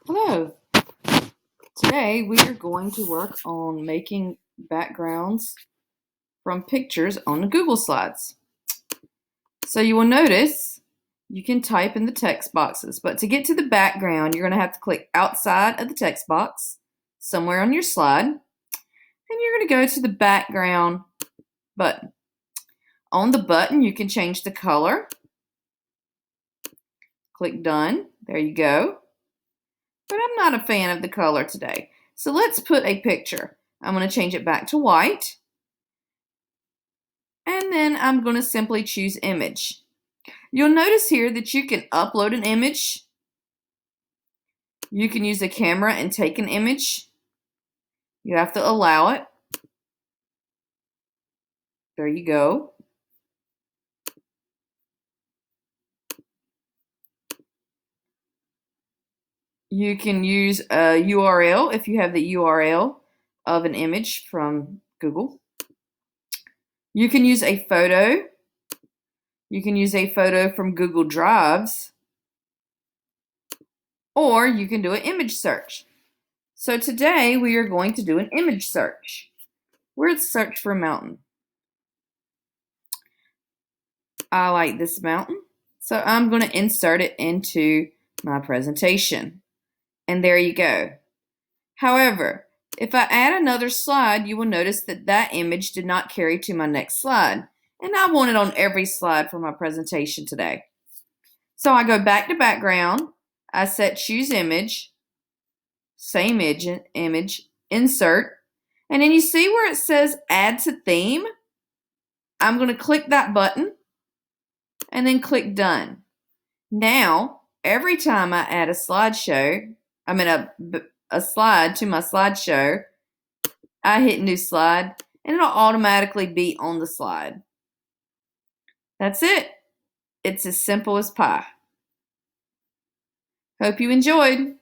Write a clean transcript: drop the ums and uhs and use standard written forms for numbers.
Hello. Today we are going to work on making backgrounds from pictures on the Google Slides. So you will notice you can type in the text boxes, but to get to the background, you're going to have to click outside of the text box somewhere on your slide, and you're going to go to the background button. On the button, you can change the color. Click done. There you go. But I'm not a fan of the color today. So let's put a picture. I'm going to change it back to white. And then I'm going to simply choose image. You'll notice here that you can upload an image. You can use a camera and take an image. You have to allow it. There you go. You can use a URL if you have the URL of an image from Google. You can use a photo. You can use a photo from Google Drives. Or you can do an image search. So today we are going to do an image search. We're to search for a mountain. I like this mountain, so I'm going to insert it into my presentation. And there you go. However, if I add another slide, you will notice that that image did not carry to my next slide. And I want it on every slide for my presentation today. So I go back to background. I set choose image, same image, insert. And then you see where it says add to theme? I'm going to click that button and then click done. Now, every time I add a slideshow, a slide to my slideshow, I hit new slide and it'll automatically be on the slide. That's it. It's as simple as pie. Hope you enjoyed.